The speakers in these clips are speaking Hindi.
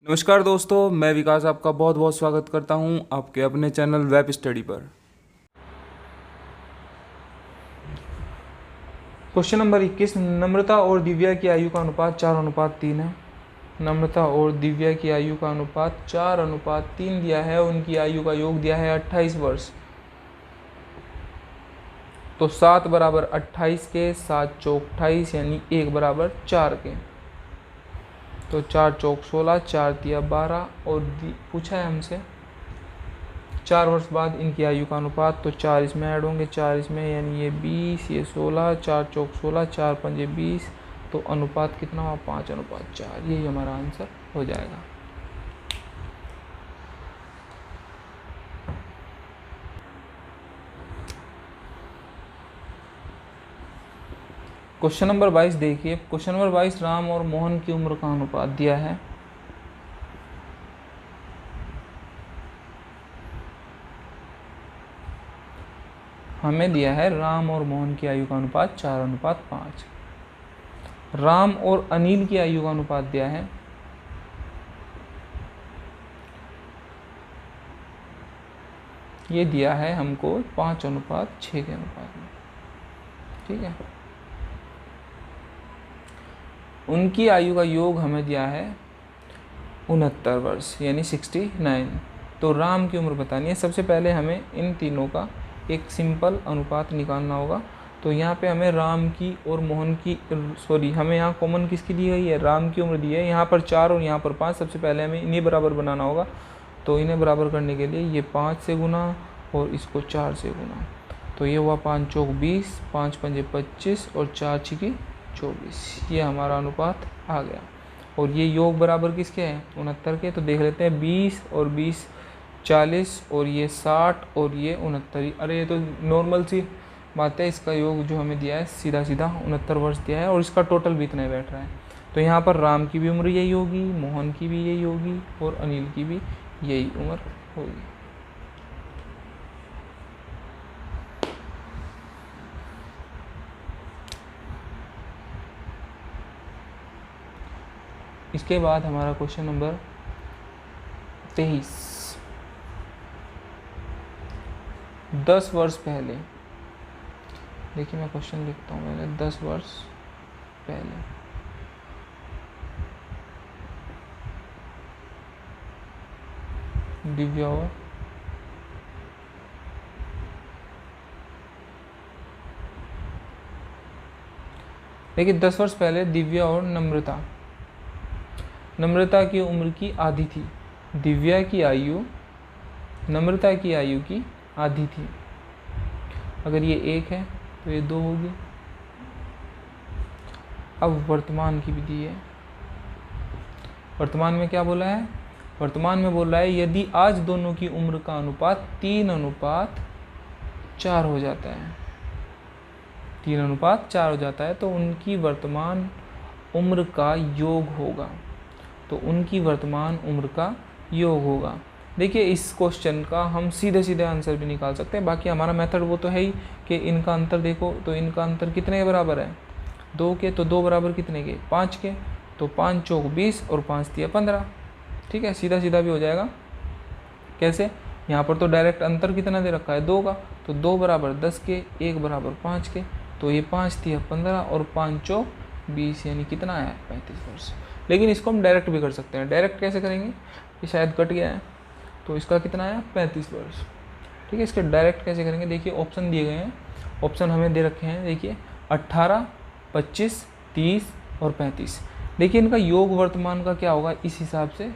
नमस्कार दोस्तों, मैं विकास आपका बहुत बहुत स्वागत करता हूं आपके अपने चैनल वेब स्टडी पर। Question number 21। नम्रता और दिव्या की आयु का अनुपात 4:3 है। नम्रता और दिव्या की आयु का अनुपात 4:3 दिया है। उनकी आयु का योग दिया है 28 वर्ष। तो 7 बराबर 28 के, 7 चौक 28 यानी 1 बराबर 4 के। तो 4 चौक 16, 4 तिया 12 और पूछा है हमसे 4 वर्ष बाद इनकी आयु का अनुपात। तो 4 इसमें ऐड होंगे, 4 इसमें यानी ये 20, ये 16, 4 चौक 16, 4 पंजे 20। तो अनुपात कितना हुआ? 5:4। यही हमारा आंसर हो जाएगा। क्वेश्चन नंबर 22 देखिए। क्वेश्चन नंबर 22, राम और मोहन की उम्र का अनुपात दिया है। हमें दिया है राम और मोहन की आयु का अनुपात 4:5। राम और अनिल की आयु का अनुपात दिया है। ये दिया है हमको 5:6 के अनुपात में। ठीक है। उनकी आयु का योग हमें दिया है 69 वर्ष यानी 69। तो राम की उम्र बतानी है। सबसे पहले हमें इन तीनों का एक सिंपल अनुपात निकालना होगा। तो यहाँ पे हमें राम की और मोहन की हमें यहाँ कॉमन किसकी दी गई है? राम की उम्र दी है। यहाँ पर 4 और यहाँ पर 5। सबसे पहले हमें इन्हें बराबर बनाना होगा। तो इन्हें बराबर करने के लिए ये 5 से गुना और इसको 4 से गुना। तो ये हुआ 5 चौक 20, 5 पंजे 25 और 4 छिकी 24। ये हमारा अनुपात आ गया। और ये योग बराबर किसके हैं? 69 के। तो देख लेते हैं 20 और 20 40 और ये 60 और ये 69। अरे ये तो नॉर्मल सी बात है। इसका योग जो हमें दिया है सीधा सीधा 69 वर्ष दिया है और इसका टोटल भी इतना ही बैठ रहा है। तो यहाँ पर राम की भी उम्र यही होगी, मोहन की भी यही होगी और अनिल की भी यही उम्र होगी। इसके बाद हमारा क्वेश्चन नंबर 23। 10 वर्ष पहले, देखिए मैं क्वेश्चन लिखता हूँ पहले। 10 वर्ष पहले दिव्या और देखिए 10 वर्ष पहले दिव्या और नम्रता की उम्र की आधी थी। दिव्या की आयु नम्रता की आयु की आधी थी। अगर ये 1 है तो ये 2 होगी। अब वर्तमान की विधि है। वर्तमान में क्या बोला है? वर्तमान में बोल रहा है यदि आज दोनों की उम्र का अनुपात 3:4 हो जाता है, 3:4 हो जाता है तो उनकी वर्तमान उम्र का योग होगा। तो उनकी वर्तमान उम्र का योग होगा। देखिए इस क्वेश्चन का हम सीधे सीधे आंसर भी निकाल सकते हैं। बाकी हमारा मेथड वो तो है ही कि इनका अंतर देखो। तो इनका अंतर कितने के बराबर है? 2 के। तो 2 बराबर कितने के? 5 के। तो 5 चौक 20 और 5 तिया 15। ठीक है, सीधा सीधा भी हो जाएगा। कैसे? यहाँ पर तो डायरेक्ट अंतर कितना दे रखा है? 2 का। तो 2 बराबर 10 के, 1 बराबर 5 के। तो ये 5 तिया 15 और 5 चौक 20 यानी कितना आया? 35 वर्ष। लेकिन इसको हम डायरेक्ट भी कर सकते हैं। डायरेक्ट कैसे करेंगे? ये शायद कट गया है। तो इसका कितना आया? 35 वर्ष। ठीक है, इसके डायरेक्ट कैसे करेंगे? देखिए ऑप्शन दिए गए हैं। ऑप्शन हमें दे रखे हैं। देखिए 18, 25, 30 और 35। देखिए इनका योग वर्तमान का क्या होगा? इस हिसाब से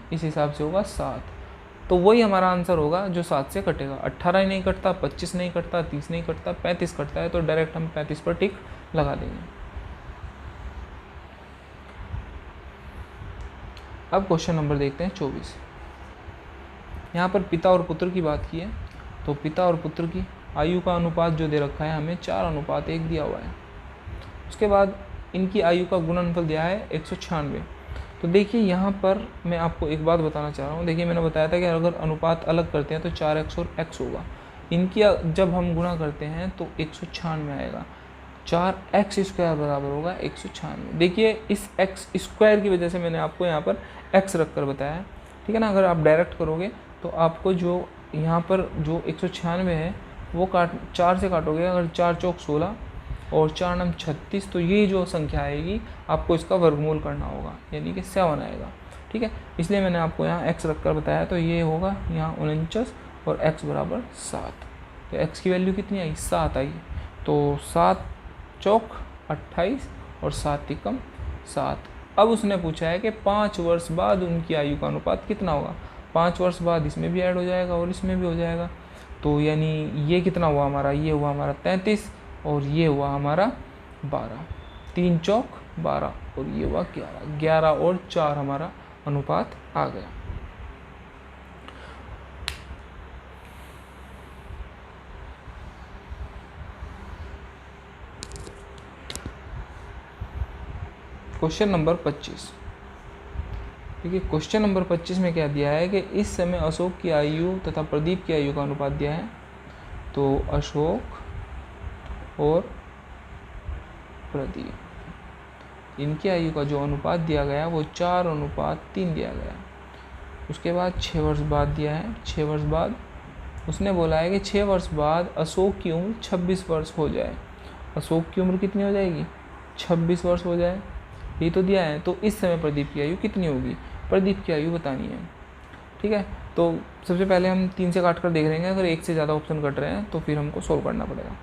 होगा 7। तो वही हमारा आंसर होगा जो 7 से कटेगा। 18 ही नहीं कटता, 25 नहीं कटता, 30 नहीं कटता, 35 कटता है। तो डायरेक्ट हम 35 पर टिक लगा देंगे। अब क्वेश्चन नंबर देखते हैं 24। यहाँ पर पिता और पुत्र की बात की है। तो पिता और पुत्र की आयु का अनुपात जो दे रखा है हमें 4:1 दिया हुआ है। उसके बाद इनकी आयु का गुणनफल दिया है 196। तो देखिए यहाँ पर मैं आपको एक बात बताना चाह रहा हूँ। देखिए मैंने बताया था कि अगर अनुपात अलग करते हैं तो 4x और x होगा। इनकी जब हम गुणा करते हैं तो 196 आएगा। 4x² बराबर होगा 196। देखिए इस x² की वजह से मैंने आपको यहाँ पर x रख कर बताया है। ठीक है ना। अगर आप डायरेक्ट करोगे तो आपको जो यहाँ पर जो 196 है वो 4 से काटोगे, अगर 4 चौक 16 और 4 नम 36, तो ये जो संख्या आएगी आपको इसका वर्गमूल करना होगा, यानी कि 7 आएगा। ठीक है, इसलिए मैंने आपको यहाँ x रखकर बताया। तो ये होगा यहाँ 49 और x बराबर 7। तो x की वैल्यू कितनी आई? 7 आई। तो 7 चौक 28 और 7 तिकम 7। अब उसने पूछा है कि 5 वर्ष बाद उनकी आयु का अनुपात कितना होगा। 5 वर्ष बाद इसमें भी ऐड हो जाएगा और इसमें भी हो जाएगा। तो यानी ये कितना हुआ हमारा? ये हुआ हमारा 33 और ये हुआ हमारा 12। 3 चौक 12 और ये हुआ 11। 11 और 4 हमारा अनुपात आ गया। Question number 25। देखिए क्वेश्चन नंबर 25 में क्या दिया है कि इस समय अशोक की आयु तथा प्रदीप की आयु का अनुपात दिया है। तो अशोक और प्रदीप, इनकी आयु का जो अनुपात दिया गया वो 4:3 दिया गया। उसके बाद 6 वर्ष बाद दिया है। 6 वर्ष बाद उसने बोला है कि 6 वर्ष बाद अशोक की उम्र 26 वर्ष हो जाए। अशोक की उम्र कितनी हो जाएगी? 26 वर्ष हो जाए, ये तो दिया है। तो इस समय प्रदीप की आयु कितनी होगी? प्रदीप की आयु बतानी है। ठीक है, तो सबसे पहले हम 3 से काट कर देख लेंगे। अगर 1 से ज़्यादा ऑप्शन कट रहे हैं तो फिर हमको सोल्व करना पड़ेगा।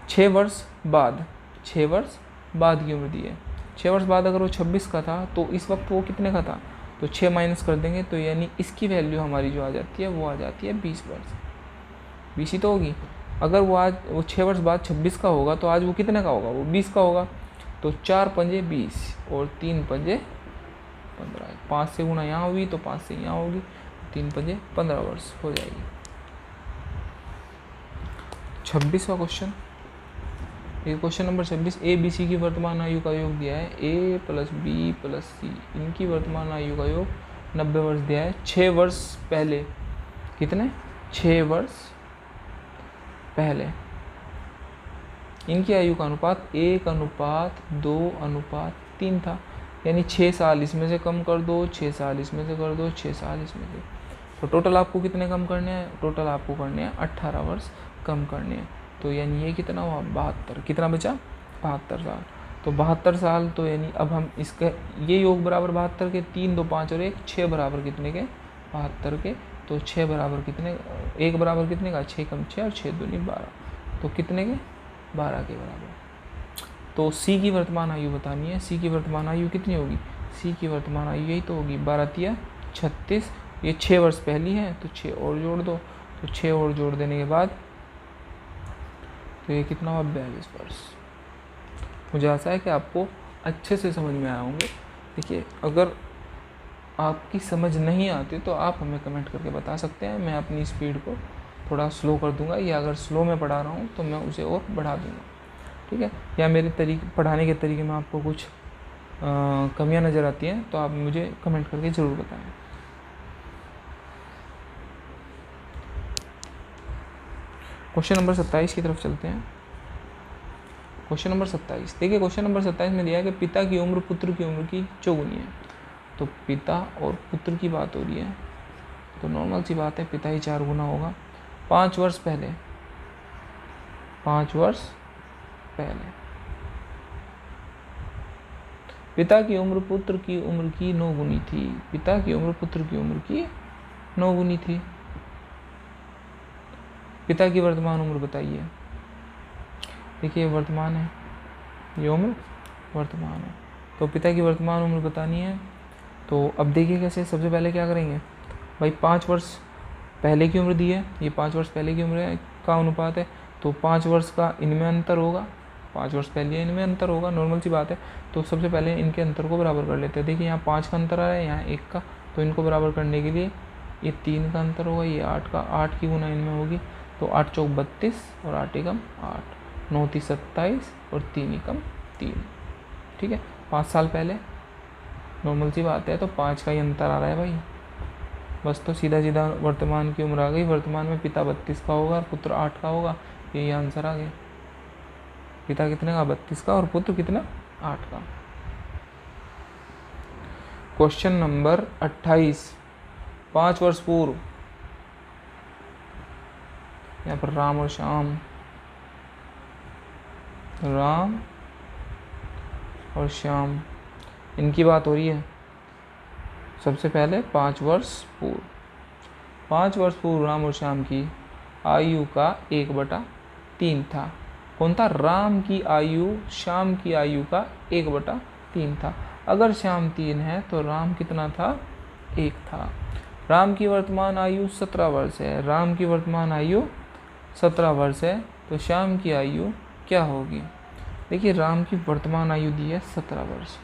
6 वर्ष बाद, 6 वर्ष बाद की उम्र दी है। 6 वर्ष बाद अगर वो 26 का था तो इस वक्त वो कितने का था? तो 6 माइनस कर देंगे, तो यानी इसकी वैल्यू हमारी जो आ जाती है वो आ जाती है 20 वर्ष। 20 ही तो होगी। अगर वो 6 वर्ष बाद 26 का होगा तो आज वो कितने का होगा? वो 20 का होगा। तो 4 पंजे 20 और 3 पंजे 15। 5 से गुना यहाँ होगी तो 5 से यहाँ होगी, 3 पंजे 15 वर्ष हो जाएगी। 26वां क्वेश्चन, ये question number 26। A B C की वर्तमान आयु का योग दिया है। A plus B plus C, इनकी वर्तमान आयु का योग 90 वर्ष दिया है। 6 वर्ष पहले कितने? 6 वर्ष पहले इनकी आयु का अनुपात 1:2:3 था। यानी 6 साल इसमें से कम कर दो, 6 साल इसमें से कर दो, 6 साल इसमें से। तो टोटल आपको कितने कम करने हैं? टोटल आपको करने हैं 18 वर्ष कम करने हैं। तो यानी ये कितना हुआ? 72। कितना बचा? 72 साल। तो 72 साल, तो यानी अब हम इसका ये योग बराबर 72 के, 3 2 5 और 1 6 बराबर कितने के? 72 के। तो 6 बराबर कितने? 1 बराबर कितने का? 6 कम 6 और 6 दूनी 12। तो कितने के? 12 के बराबर। तो सी की वर्तमान आयु बतानी है। सी की वर्तमान आयु कितनी होगी? सी की वर्तमान आयु यही तो होगी 12 36। ये 6 वर्ष पहली है तो 6 और जोड़ दो। तो 6 और जोड़ देने के बाद तो ये कितना हुआ? 42 वर्ष। मुझे आशा है कि आपको अच्छे से समझ में आए होंगे। देखिए अगर आपकी समझ नहीं आती तो आप हमें कमेंट करके बता सकते हैं। मैं अपनी स्पीड को थोड़ा स्लो कर दूंगा, या अगर स्लो में पढ़ा रहा हूँ तो मैं उसे और बढ़ा दूंगा। ठीक है, या मेरे पढ़ाने के तरीके में आपको कुछ कमियां नज़र आती हैं तो आप मुझे कमेंट करके ज़रूर बताएं। क्वेश्चन नंबर 27 की तरफ चलते हैं। क्वेश्चन नंबर 27, देखिए क्वेश्चन नंबर 27 में दिया है कि पिता की उम्र पुत्र की उम्र की चौगुनी है। तो पिता और पुत्र की बात हो रही है, तो नॉर्मल सी बात है, पिता ही 4 गुना होगा। 5 वर्ष पहले, 5 वर्ष पहले पिता की उम्र पुत्र की उम्र की 9 गुनी थी। पिता की उम्र पुत्र की उम्र की 9 गुनी थी। पिता की वर्तमान उम्र बताइए। देखिए वर्तमान है, ये उम्र वर्तमान है, तो पिता की वर्तमान उम्र बतानी है। तो अब देखिए कैसे, सबसे पहले क्या करेंगे भाई, 5 वर्ष पहले की उम्र दी है, ये 5 वर्ष पहले की उम्र का अनुपात है, तो 5 वर्ष का इनमें अंतर होगा, 5 वर्ष पहले इनमें अंतर होगा, नॉर्मल सी बात है। तो सबसे पहले इनके अंतर को बराबर कर लेते हैं। देखिए यहाँ 5 का अंतर आ रहा है, यहाँ 1 का, तो इनको बराबर करने के लिए ये 3 का अंतर होगा, ये 8 का, 8 की गुना इनमें होगी, तो 8 चौक 32 और 8 एकम 8, 9 तीस 27 और 3 एकम 3। ठीक है, 5 साल पहले, नॉर्मल सी बात है, तो 5 का ही अंतर आ रहा है भाई, बस। तो सीधा सीधा वर्तमान की उम्र आ गई। वर्तमान में पिता 32 का होगा और पुत्र 8 का होगा, यही आंसर आ गया। पिता कितने का? 32 का, और पुत्र कितना? 8 का। क्वेश्चन नंबर 28 5 वर्ष पूर्व, यहाँ पर राम और श्याम, राम और श्याम इनकी बात हो रही है। सबसे पहले 5 वर्ष पूर्व, 5 वर्ष पूर्व राम और श्याम की आयु का 1/3 था। कौन था? राम की आयु श्याम की आयु का 1/3 था। अगर श्याम 3 है तो राम कितना था? 1 था। राम की वर्तमान आयु 17 वर्ष है। राम की वर्तमान आयु 17 वर्ष है, तो श्याम की आयु क्या होगी? देखिए, राम की वर्तमान आयु दी है 17 वर्ष।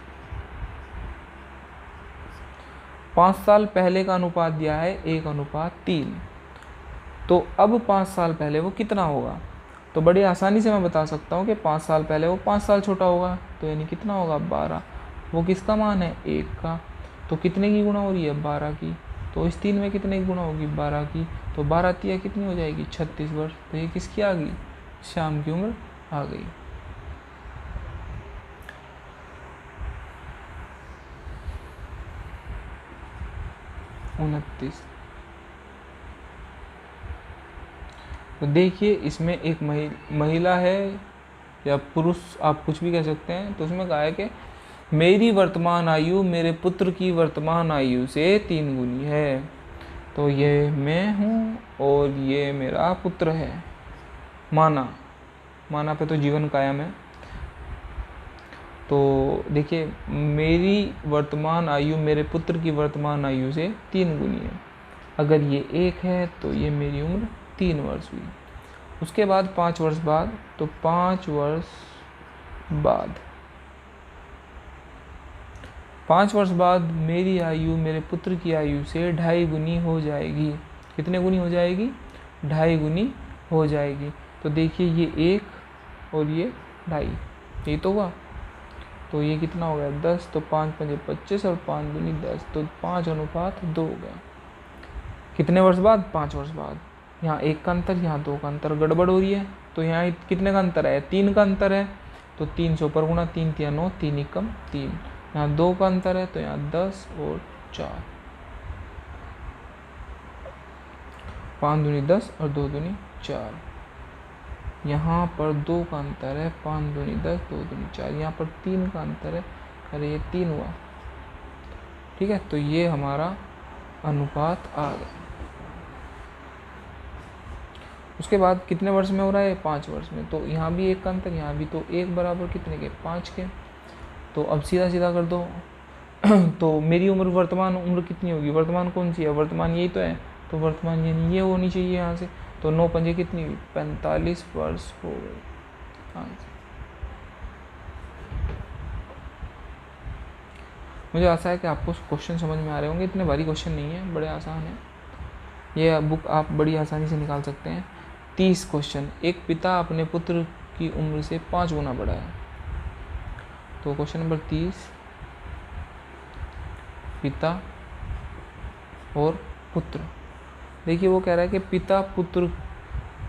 5 साल पहले का अनुपात दिया है 1:3। तो अब 5 साल पहले वो कितना होगा? तो बड़ी आसानी से मैं बता सकता हूँ कि 5 साल पहले वो 5 साल छोटा होगा, तो यानी कितना होगा? 12। वो किसका मान है? 1 का। तो कितने की गुणा हो रही है? 12 की। तो इस 3 में कितने की गुणा होगी? 12 की। तो 12 तिया कितनी हो जाएगी? 36 वर्ष। तो ये किसकी आ गई? श्याम की उम्र आ गई। उनतीस। तो देखिए, इसमें एक महिला है या पुरुष, आप कुछ भी कह सकते हैं। तो उसमें कहा है कि मेरी वर्तमान आयु मेरे पुत्र की वर्तमान आयु से 3 गुनी है। तो ये मैं हूँ और ये मेरा पुत्र है। माना पे तो जीवन कायम है। तो देखिए, मेरी वर्तमान आयु मेरे पुत्र की वर्तमान आयु से 3 गुनी है। अगर ये 1 है तो ये मेरी उम्र 3 वर्ष हुई। उसके बाद 5 वर्ष बाद, तो 5 वर्ष बाद, 5 वर्ष बाद मेरी आयु मेरे पुत्र की आयु से 2.5 गुनी हो जाएगी। कितने गुनी हो जाएगी? 2.5 गुनी हो जाएगी। तो देखिए, ये 1 और ये 2.5, यही तो हुआ। तो ये कितना हो गया? 10। तो 5 पंजे 25 और 5 दूनी 10। तो 5:2 हो गया। कितने वर्ष बाद? 5 वर्ष बाद। यहाँ 1 का अंतर, यहाँ 2 का अंतर, गड़बड़ हो रही है। तो यहाँ कितने का अंतर है? 3 का अंतर है। तो 300 पर गुणा 3 तिया 9, 3 एकम 3। यहाँ 2 का अंतर है, तो यहाँ 10 और 4, 5 दूनी 10 और 2 दूनी 4। यहाँ पर 2 का अंतर है, 5 दूनी 10, 2 दूनी 4। यहाँ पर 3 का अंतर है, अरे ये 3 हुआ। ठीक है, तो ये हमारा अनुपात आ गया। उसके बाद कितने वर्ष में हो रहा है? 5 वर्ष में। तो यहाँ भी 1 का अंतर, यहाँ भी। तो 1 बराबर कितने के? 5 के। तो अब सीधा सीधा कर दो। तो मेरी उम्र, वर्तमान उम्र कितनी होगी? वर्तमान कौन सी है? वर्तमान यही तो है। तो वर्तमान ये होनी चाहिए यहाँ से। तो 9 पंजे कितनी हुई? 45 वर्ष हो गई। हाँ, मुझे आशा है कि आपको क्वेश्चन समझ में आ रहे होंगे। इतने भारी क्वेश्चन नहीं है, बड़े आसान है। ये बुक आप बड़ी आसानी से निकाल सकते हैं। 30 क्वेश्चन। एक पिता अपने पुत्र की उम्र से 5 गुना बड़ा है। तो क्वेश्चन नंबर 30, पिता और पुत्र। देखिए, वो कह रहा है कि पिता पुत्र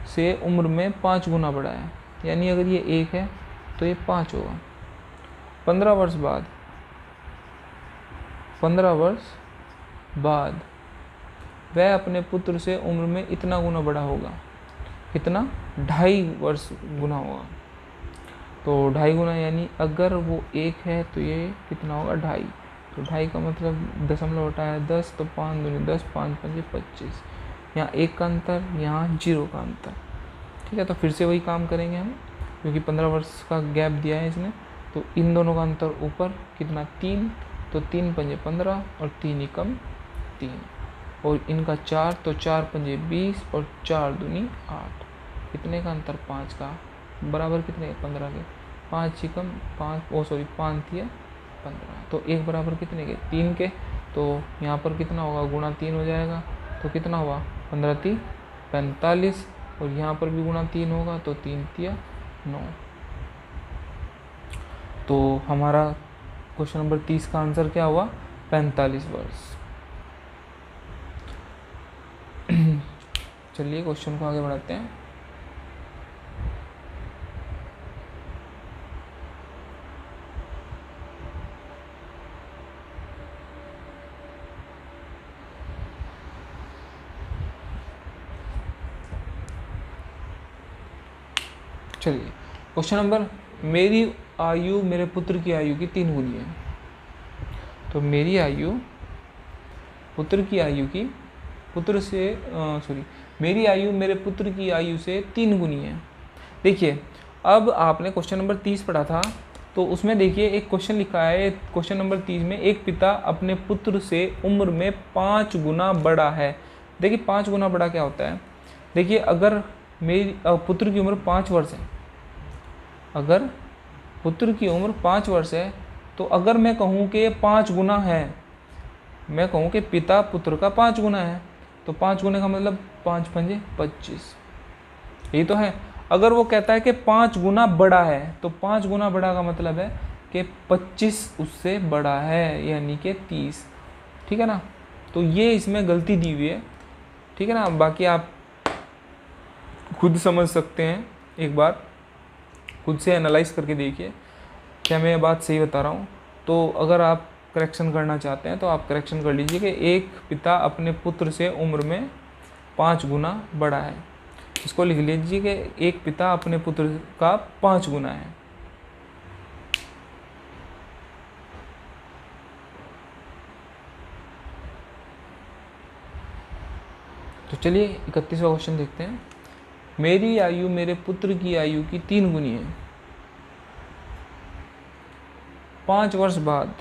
से उम्र में 5 गुना बड़ा है। यानी अगर ये 1 है तो ये 5 होगा। 15 वर्ष बाद, 15 वर्ष बाद वह अपने पुत्र से उम्र में इतना गुना बड़ा होगा। कितना? 2.5 वर्ष गुना होगा। तो 2.5 गुना, यानी अगर वो 1 है तो ये कितना होगा? 2.5। तो 2.5 का मतलब दशमलव हटाया 10। तो 5 दूनी 10, 5 पंजे 25। यहाँ 1 का अंतर, यहाँ 0 का अंतर। ठीक है, तो फिर से वही काम करेंगे हम, क्योंकि 15 वर्ष का गैप दिया है इसने। तो इन दोनों का अंतर ऊपर कितना? 3। तो 3 पंजे 15 और 3 एकम 3। और इनका 4, तो 4 पंजे 20 और 4 दूनी 8। कितने का अंतर? 5 का। बराबर कितने? 15 के। 5 एकम 5 थिया 15। तो 1 बराबर कितने के? 3 के। तो यहाँ पर कितना होगा? गुणा 3 हो जाएगा। तो कितना हुआ? 15 3 45। और यहाँ पर भी गुणा 3 होगा, तो 3 तिया 9। तो हमारा क्वेश्चन नंबर 30 का आंसर क्या हुआ? 45 वर्ष। चलिए क्वेश्चन को आगे बढ़ाते हैं। चलिए क्वेश्चन नंबर, मेरी आयु मेरे पुत्र की आयु की 3 गुनी है। तो मेरी आयु पुत्र की आयु की मेरी आयु मेरे पुत्र की आयु से 3 गुनी है। देखिए अब आपने क्वेश्चन नंबर 30 पढ़ा था, तो उसमें देखिए एक क्वेश्चन लिखा है, क्वेश्चन नंबर 30 में, एक पिता अपने पुत्र से उम्र में 5 गुना बड़ा है। देखिए 5 गुना बड़ा क्या होता है। देखिए अगर मेरी पुत्र की उम्र 5 वर्ष है, अगर पुत्र की उम्र 5 वर्ष है, तो अगर मैं कहूँ कि 5 गुना है, मैं कहूँ कि पिता पुत्र का 5 गुना है, तो 5 गुने का मतलब 5 पंजे 25, यही तो है। अगर वो कहता है कि 5 गुना बड़ा है, तो 5 गुना बड़ा का मतलब है कि 25 उससे बड़ा है, यानी कि 30, ठीक है ना। तो ये इसमें गलती दी हुई है, ठीक है ना। बाकी आप खुद समझ सकते हैं, एक बार खुद से एनालाइज करके देखिए क्या मैं ये बात सही बता रहा हूँ। तो अगर आप करेक्शन करना चाहते हैं तो आप करेक्शन कर लीजिए कि एक पिता अपने पुत्र से उम्र में 5 गुना बड़ा है। इसको लिख लीजिए कि एक पिता अपने पुत्र का 5 गुना है। तो चलिए 31वां क्वेश्चन देखते हैं। मेरी आयु मेरे पुत्र की आयु की 3 गुनी है। 5 वर्ष बाद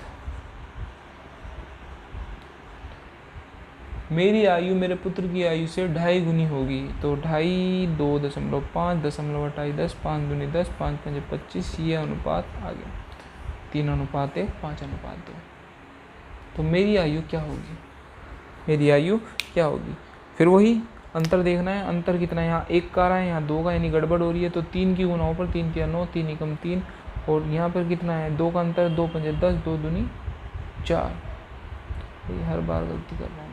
मेरी आयु मेरे पुत्र की आयु से 2.5 गुनी होगी। तो 2.5, 2.5, 2.28, 10, 5 दूनी 10, 5 पंजे 25, ये अनुपात आ गया 3:1, 5:2। तो मेरी आयु क्या होगी, मेरी आयु क्या होगी। फिर वही अंतर देखना है, अंतर कितना है, यहाँ 1 का रहा है, यहाँ 2 का, यानी गड़बड़ हो रही है। तो 3 की गुना ऊपर, 3 किया 9, 3 एकम 3, और यहाँ पर कितना है 2 का अंतर, 2 पंजे 10, 2 दूनी 4। ये हर बार गलती कर रहा हूँ।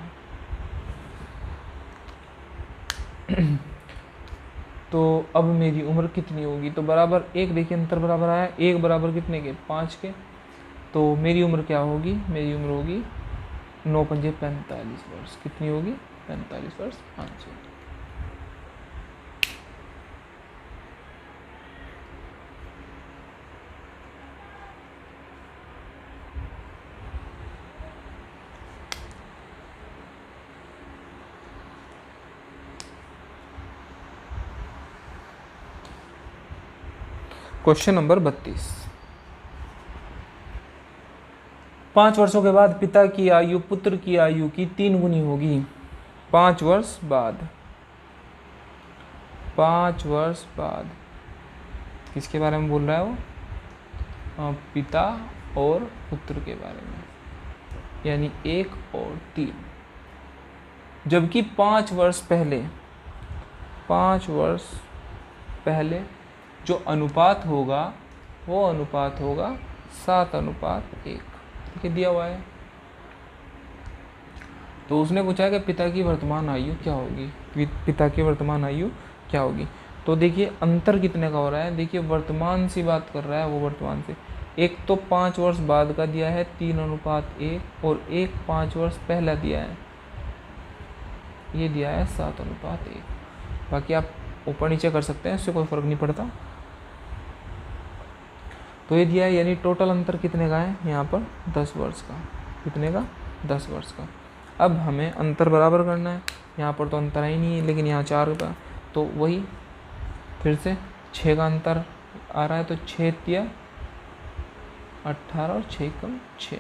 तो अब मेरी उम्र कितनी होगी, तो बराबर 1, देखिए अंतर बराबर आया, 1 बराबर कितने के 5 के। तो मेरी उम्र क्या होगी, मेरी उम्र होगी 9 पंजे 45 वर्ष। कितनी होगी, 45 वर्ष आंसर। Question number 32। 5 वर्षों के बाद पिता की आयु पुत्र की आयु की 3 गुनी होगी। 5 वर्ष बाद, 5 वर्ष बाद किसके बारे में बोल रहा है वो, पिता और पुत्र के बारे में, यानी 1 और 3। जबकि 5 वर्ष पहले, 5 वर्ष पहले जो अनुपात होगा वो अनुपात होगा 7:1, ठीक है, दिया हुआ है। तो उसने पूछा है कि पिता की वर्तमान आयु क्या होगी, पिता की वर्तमान आयु क्या होगी। तो देखिए अंतर कितने का हो रहा है, देखिए वर्तमान से बात कर रहा है वो, वर्तमान से। एक तो 5 वर्ष बाद का दिया है 3:1, और एक 5 वर्ष पहला दिया है, ये दिया है 7:1। बाकी आप ऊपर नीचे कर सकते हैं, इससे कोई फर्क नहीं पड़ता। तो ये दिया है, यानी टोटल अंतर कितने का है यहाँ पर 10 वर्ष का। कितने का, 10 वर्ष का। अब हमें अंतर बराबर करना है, यहाँ पर तो अंतर ही नहीं है, लेकिन यहाँ 4 का, तो वही फिर से 6 का अंतर आ रहा है। तो 6 तिया 18 और 6 कम 6।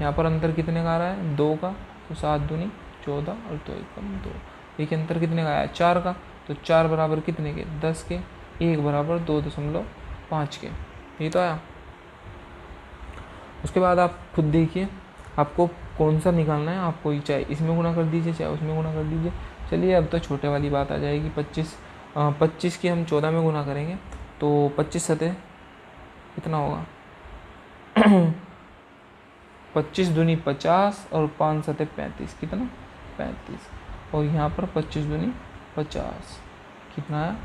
यहाँ पर अंतर कितने का आ रहा है 2 का, तो 7 दूनी 14 और 2 एकम 2। देखिए अंतर कितने का आया 4 का, तो 4 बराबर कितने के 10 के, 1 बराबर 2.5 के, ये तो आया। उसके बाद आप खुद देखिए आपको कौन सा निकालना है, आपको चाहे इसमें गुना कर दीजिए चाहे उसमें गुना कर दीजिए। चलिए अब तो छोटे वाली बात आ जाएगी। 25 की हम 14 में गुना करेंगे, तो 25 सतह कितना होगा 25 दूनी 50 और 5 सतह 35, कितना 35, और यहाँ पर 25 दूनी 50, कितना आया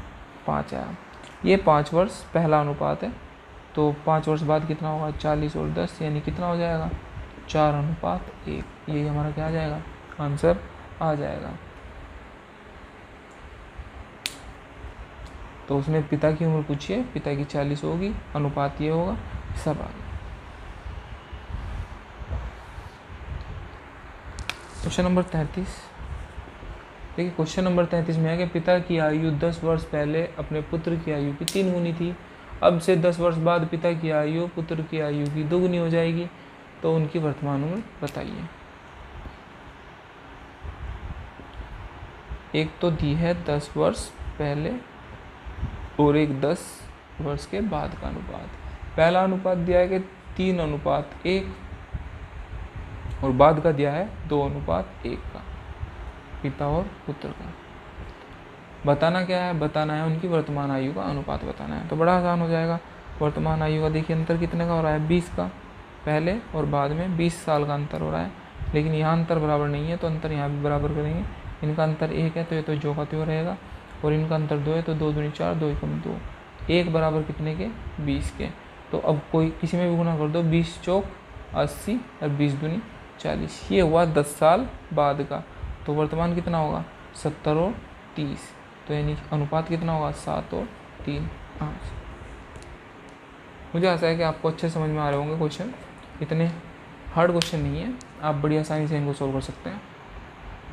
5 आया। ये 5 वर्ष पहला अनुपात है। तो 5 वर्ष बाद कितना होगा 40 और 10, यानी कितना हो जाएगा 4:1। यही हमारा क्या आ जाएगा, आंसर आ जाएगा। तो उसमें पिता की उम्र पूछी है, पिता की 40 होगी, अनुपात ये होगा, सब आ गया। Question number 33। देखिए क्वेश्चन नंबर 33 में है कि पिता की आयु 10 वर्ष पहले अपने पुत्र की आयु की 3 गुनी थी। अब से 10 वर्ष बाद पिता की आयु पुत्र की आयु की 2 गुनी हो जाएगी, तो उनकी वर्तमान उम्र बताइए। एक तो दी है 10 वर्ष पहले और एक 10 वर्ष के बाद का अनुपात। पहला अनुपात दिया है कि 3:1 और बाद का दिया है 2:1 का, पिता और पुत्र का। बताना क्या है? बताना है उनकी वर्तमान आयु का अनुपात बताना है। तो बड़ा आसान हो जाएगा। वर्तमान आयु का देखिए अंतर कितने का हो रहा है, 20 का, पहले और बाद में 20 साल का अंतर हो रहा है। लेकिन यहाँ अंतर बराबर नहीं है, तो अंतर यहाँ भी बराबर करेंगे। इनका अंतर 1 है तो ये तो जो का त्यों रहेगा, और इनका अंतर 2 है तो 2 दूनी 4, 2 एकम 2, 1 बराबर कितने के, 20 के। तो अब कोई किसी में भी गुना कर दो, 20 चौक 80 और 20 दूनी 40। ये हुआ 10 साल बाद का। तो वर्तमान कितना होगा, 70 और 30। तो यानी अनुपात कितना होगा, 7 और 3, 5। मुझे आशा है कि आपको अच्छे समझ में आ रहे होंगे क्वेश्चन। इतने हार्ड क्वेश्चन नहीं है, आप बड़ी आसानी से इनको सोल्व कर सकते हैं।